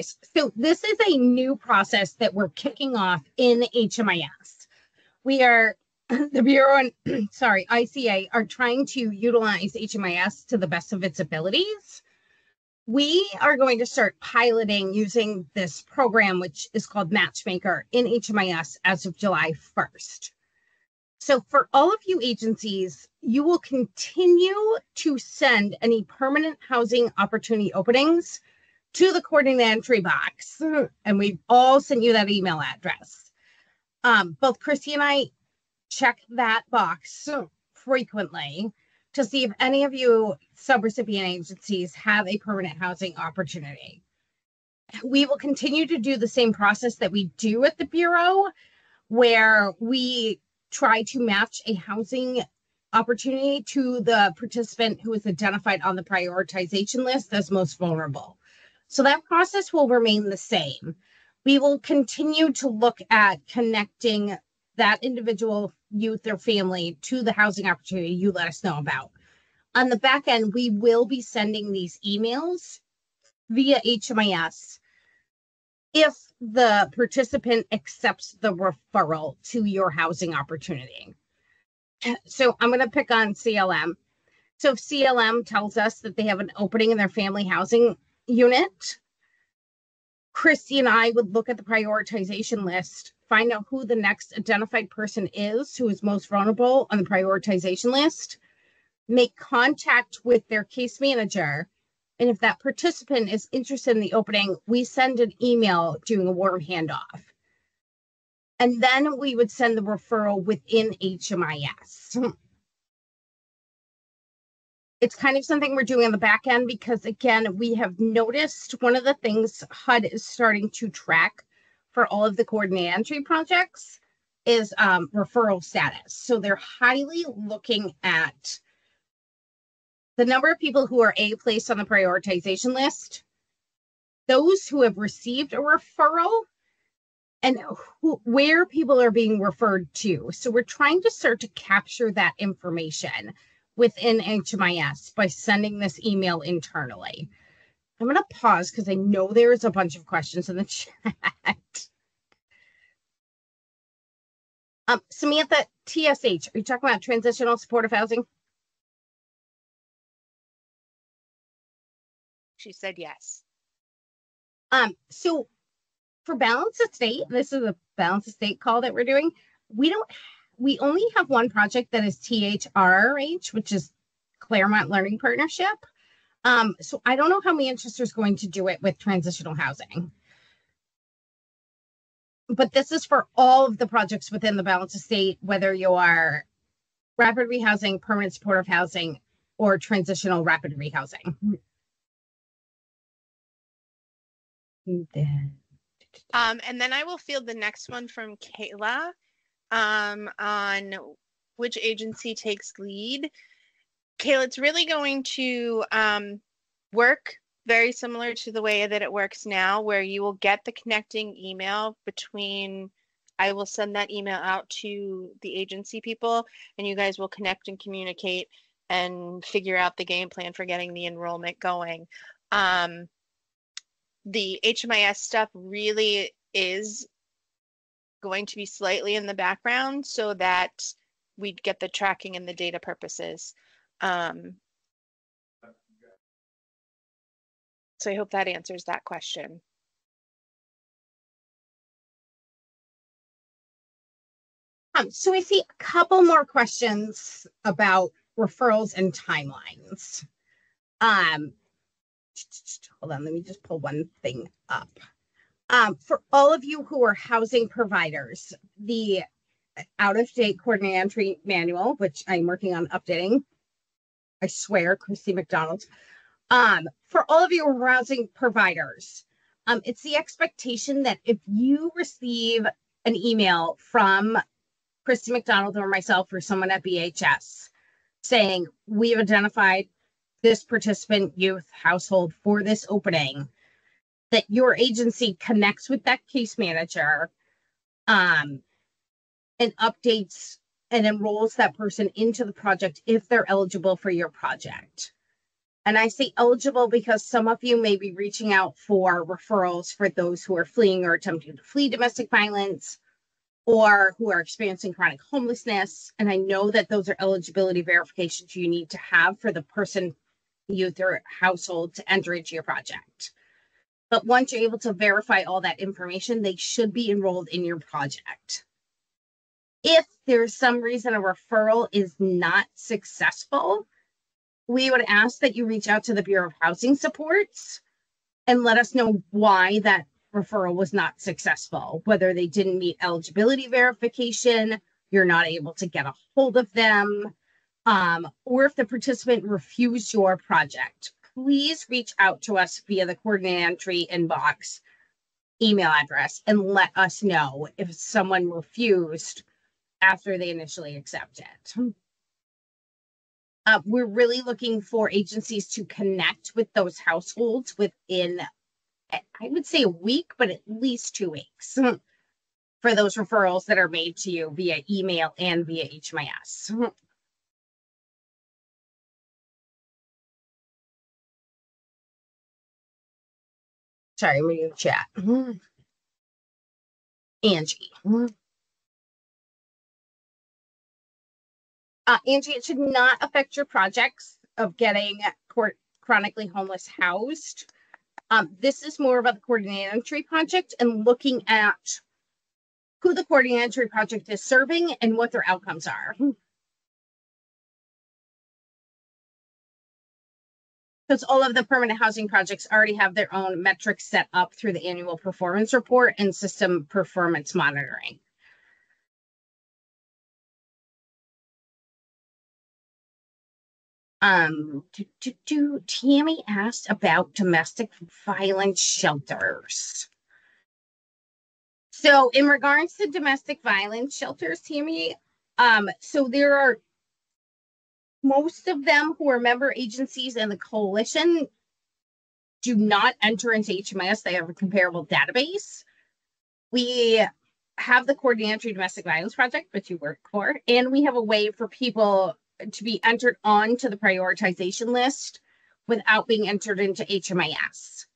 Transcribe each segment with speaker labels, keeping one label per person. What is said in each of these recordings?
Speaker 1: So this is a new process that we're kicking off in HMIS. We are, the Bureau and, ICA are trying to utilize HMIS to the best of its abilities. We are going to start piloting using this program, which is called Matchmaker, in HMIS as of July 1st. So for all of you agencies, you will continue to send any permanent housing opportunity openings to the coordinated entry box. And we've all sent you that email address. Both Christy and I check that box frequently to see if any of you subrecipient agencies have a permanent housing opportunity. We will continue to do the same process that we do at the Bureau, where we try to match a housing opportunity to the participant who is identified on the prioritization list as most vulnerable. So that process will remain the same. We will continue to look at connecting that individual youth or family to the housing opportunity you let us know about. On the back end, we will be sending these emails via HMIS if the participant accepts the referral to your housing opportunity. So I'm going to pick on CLM. So if CLM tells us that they have an opening in their family housing unit, Christy and I would look at the prioritization list, find out who the next identified person is who is most vulnerable on the prioritization list, make contact with their case manager, and if that participant is interested in the opening, we send an email doing a warm handoff. And then we would send the referral within HMIS. It's kind of something we're doing on the back end because, again, we have noticed one of the things HUD is starting to track for all of the coordinated entry projects is referral status. So they're highly looking at the number of people who are placed on the prioritization list, those who have received a referral, and where people are being referred to. So we're trying to start to capture that information within HMIS by sending this email internally. I'm going to pause because I know there's a bunch of questions in the chat. Samantha, TSH, are you talking about transitional supportive housing?
Speaker 2: She said yes.
Speaker 1: So for Balance Estate, this is a Balance Estate call that we're doing. We only have one project that is THRH, which is Claremont Learning Partnership. So I don't know how Manchester is going to do it with transitional housing. But this is for all of the projects within the Balance Estate, whether you are rapid rehousing, permanent supportive housing, or transitional rapid rehousing.
Speaker 2: And then I will field the next one from Kayla on which agency takes lead. Kayla, it's really going to work very similar to the way that it works now, where you will get the connecting email between, I will send that email out to the agency people, and you guys will connect and communicate and figure out the game plan for getting the enrollment going. The HMIS stuff really is going to be slightly in the background so that we get the tracking and the data purposes. So I hope that answers that question.
Speaker 1: So we see a couple more questions about referrals and timelines. Hold on, let me just pull one thing up. For all of you who are housing providers, the out-of-date coordinated entry manual, which I'm working on updating, I swear, Christy McDonald. For all of you who are housing providers, it's the expectation that if you receive an email from Christy McDonald or myself or someone at BHS saying, we've identified this participant youth household for this opening, that your agency connects with that case manager and updates and enrolls that person into the project if they're eligible for your project. And I say eligible because some of you may be reaching out for referrals for those who are fleeing or attempting to flee domestic violence or who are experiencing chronic homelessness. And I know that those are eligibility verifications you need to have for the person, youth, or household to enter into your project. But once you're able to verify all that information, they should be enrolled in your project. If there's some reason a referral is not successful, we would ask that you reach out to the Bureau of Housing Supports and let us know why that referral was not successful, whether they didn't meet eligibility verification, you're not able to get a hold of them, or if the participant refused your project. Please reach out to us via the coordinated entry inbox email address and let us know if someone refused after they initially accepted. We're really looking for agencies to connect with those households within, I would say, a week, but at least 2 weeks for those referrals that are made to you via email and via HMIS. Sorry, I'm reading the chat. Angie. Angie, it should not affect your projects of getting chronically homeless housed. This is more about the coordinated entry project and looking at who the coordinated entry project is serving and what their outcomes are. Because all of the permanent housing projects already have their own metrics set up through the annual performance report and system performance monitoring. Tammy asked about domestic violence shelters. So in regards to domestic violence shelters, Tammy, so there are most of them who are member agencies in the coalition do not enter into HMIS. They have a comparable database. We have the coordinated entry domestic violence project, which you work for, and we have a way for people to be entered onto the prioritization list without being entered into HMIS.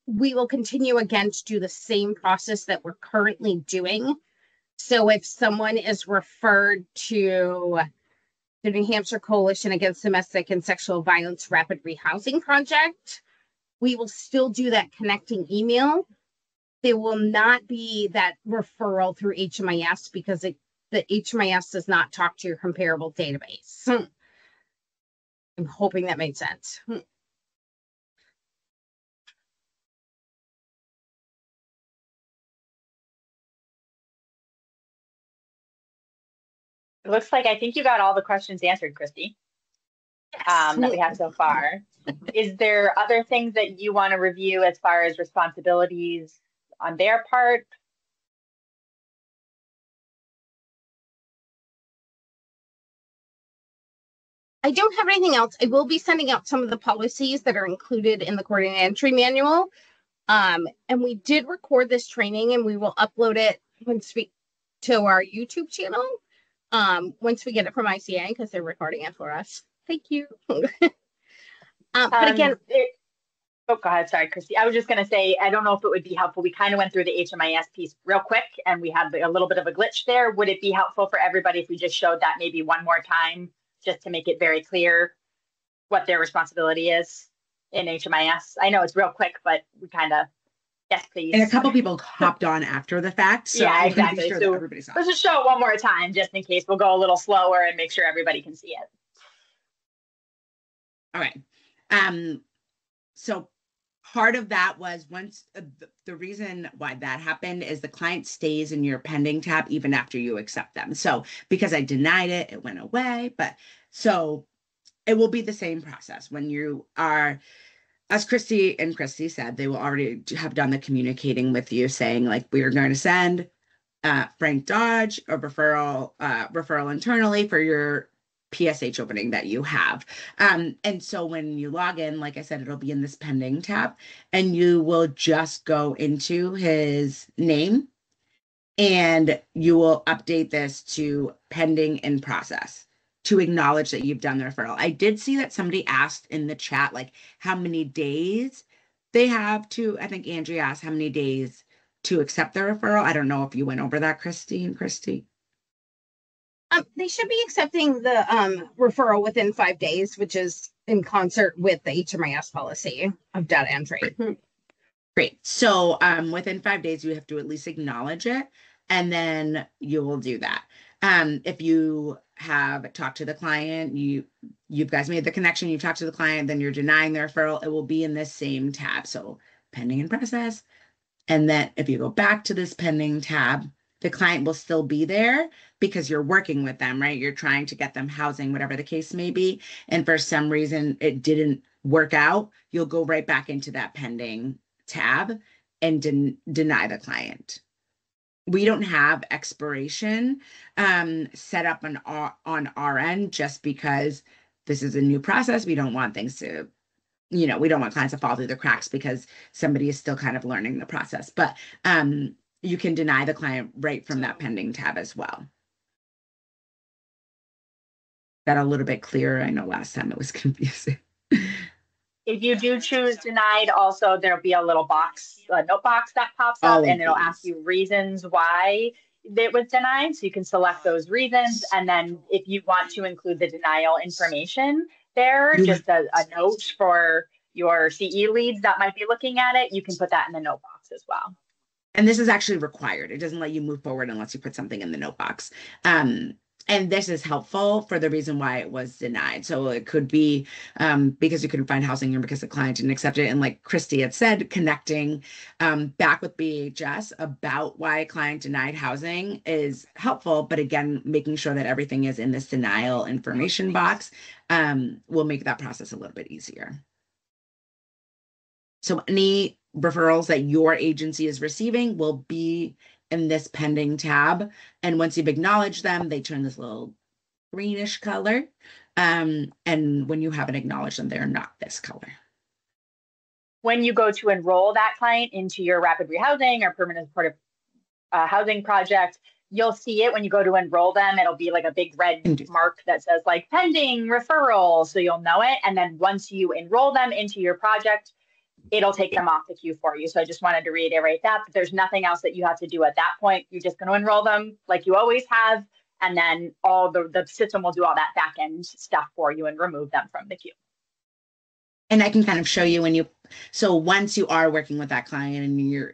Speaker 1: We will continue again to do the same process that we're currently doing. So if someone is referred to the New Hampshire Coalition Against Domestic and Sexual Violence Rapid Rehousing Project, we will still do that connecting email. There will not be that referral through HMIS because the HMIS does not talk to your comparable database. I'm hoping that made sense.
Speaker 3: It looks like I think you got all the questions answered, Christy,
Speaker 1: Yes.
Speaker 3: that we have so far. Is there other things that you want to review as far as responsibilities on their part?
Speaker 1: I don't have anything else. I will be sending out some of the policies that are included in the coordinated entry manual. And we did record this training and we will upload it to our YouTube channel once we get it from ICA because they're recording it for us. Thank you. But again,
Speaker 3: oh, go ahead. Sorry, Christy. I was just going to say, I don't know if it would be helpful. We kind of went through the HMIS piece real quick and we had a little bit of a glitch there. Would it be helpful for everybody if we just showed that maybe one more time just to make it very clear what their responsibility is in HMIS? I know it's real quick, but we kind of, yes, please.
Speaker 4: And a couple people hopped on after the fact. So
Speaker 3: yeah, exactly.
Speaker 4: Sure
Speaker 3: so
Speaker 4: everybody saw
Speaker 3: let's just show it one more time just in case. We'll go a little slower and make sure everybody can see it.
Speaker 4: All right. So part of that was once the reason why that happened is the client stays in your pending tab even after you accept them. So because I denied it, it went away. But so it will be the same process when you are, as Christy said, they will already have done the communicating with you saying like, we are going to send Frank Dodge a referral internally for your PSH opening that you have. And so when you log in, like I said, it'll be in this pending tab and you will just go into his name and you will update this to pending in process. to acknowledge that you've done the referral. I did see that somebody asked in the chat, like, how many days they have to, I think Angie asked how many days to accept the referral. I don't know if you went over that, Christy.
Speaker 1: They should be accepting the referral within 5 days, which is in concert with the HMIS policy of data entry.
Speaker 4: Great. So within 5 days, you have to at least acknowledge it, and then you will do that. If you have talked to the client, you guys made the connection, you talked to the client, then you're denying the referral, it will be in this same tab. So pending in process. And then if you go back to this pending tab, the client will still be there because you're working with them, right? You're trying to get them housing, whatever the case may be. And for some reason it didn't work out, you'll go right back into that pending tab and deny the client. We don't have expiration set up on our end just because this is a new process. We don't want things to, we don't want clients to fall through the cracks because somebody is still kind of learning the process. But you can deny the client right from that pending tab as well. That a little bit clearer. I know last time it was confusing.
Speaker 3: If you do choose denied, also there'll be a little box, a note box that pops up, and it'll ask you reasons why it was denied. So you can select those reasons. And then if you want to include the denial information there, just a note for your CE leads that might be looking at it, you can put that in the note box as well.
Speaker 4: And this is actually required. It doesn't let you move forward unless you put something in the note box. And this is helpful for the reason why it was denied. So it could be because you couldn't find housing or because the client didn't accept it. And like Christy had said, connecting back with BHS about why a client denied housing is helpful. But again, making sure that everything is in this denial information box will make that process a little bit easier. So any referrals that your agency is receiving will be in this pending tab. And once you've acknowledged them, they turn this little greenish color. And when you haven't acknowledged them, they're not this color.
Speaker 3: When you go to enroll that client into your rapid rehousing or permanent supportive housing project, you'll see it when you go to enroll them. It'll be like a big red mark that says like pending referral. So you'll know it. And then once you enroll them into your project, it'll take them off the queue for you. So I just wanted to reiterate that there's nothing else that you have to do at that point. You're just going to enroll them like you always have. And then all the system will do all that back end stuff for you and remove them from the queue.
Speaker 4: And I can kind of show you so once you are working with that client and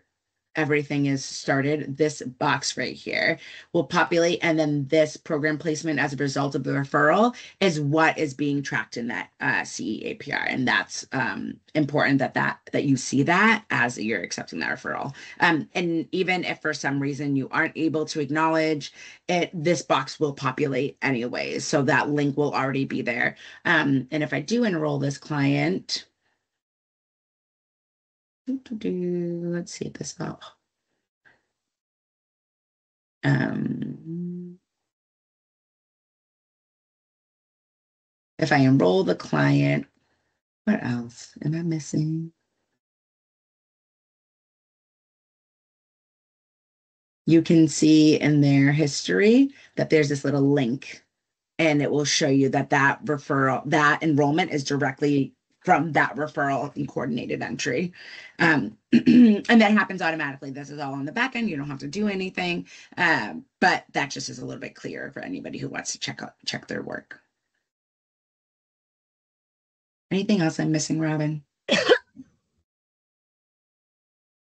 Speaker 4: everything is started, this box right here will populate, and then this program placement as a result of the referral is what is being tracked in that CE APR, and that's important that you see that as you're accepting that referral. And even if for some reason you aren't able to acknowledge it, this box will populate anyways, so that link will already be there. And if I do enroll this client, let's see this out. If I enroll the client, what else am I missing? You can see in their history that there's this little link, and it will show you that that enrollment is directly from that referral and coordinated entry. And that happens automatically. This is all on the back end. You don't have to do anything. But that just is a little bit clearer for anybody who wants to check their work. Anything else I'm missing, Robin?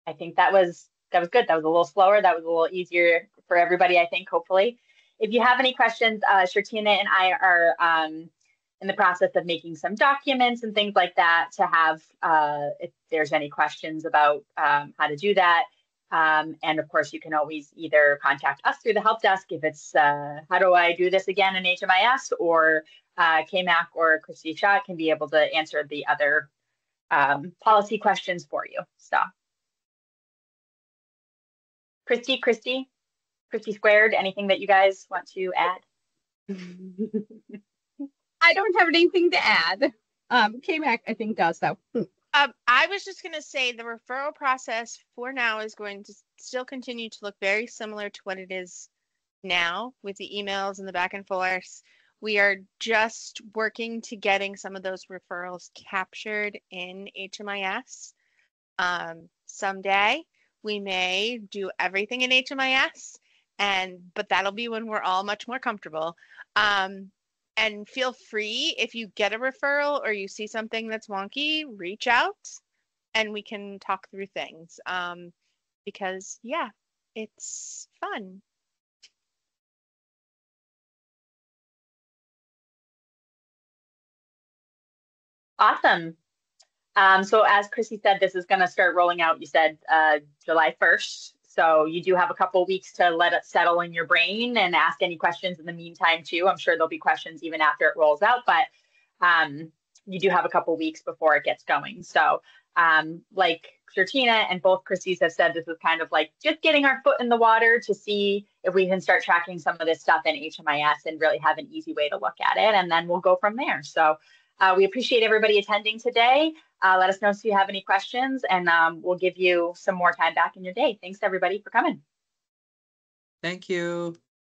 Speaker 3: I think that was good. That was a little slower. That was a little easier for everybody, I think, hopefully. If you have any questions, Shartina and I are in the process of making some documents and things like that to have, if there's any questions about how to do that. And of course, you can always either contact us through the help desk if it's how do I do this again in HMIS, or KMAC or Christy Schott can be able to answer the other policy questions for you. So Christy squared, anything that you guys want to add?
Speaker 1: I don't have anything to add. KMAC, I think, does, though.
Speaker 2: I was just going to say the referral process for now is going to still continue to look very similar to what it is now with the emails and the back and forth. We are just working to getting some of those referrals captured in HMIS. Someday we may do everything in HMIS, but that'll be when we're all much more comfortable. And feel free, if you get a referral or you see something that's wonky, reach out and we can talk through things. Because yeah, it's fun.
Speaker 3: Awesome. So as Chrissy said, this is going to start rolling out, you said July 1st. So you do have a couple weeks to let it settle in your brain and ask any questions in the meantime too. I'm sure there'll be questions even after it rolls out, but you do have a couple weeks before it gets going. So like Shirtina and both Chrissy's have said, this is kind of like just getting our foot in the water to see if we can start tracking some of this stuff in HMIS and really have an easy way to look at it. And then we'll go from there. So we appreciate everybody attending today. Let us know if you have any questions, and we'll give you some more time back in your day. Thanks, everybody, for coming.
Speaker 5: Thank you.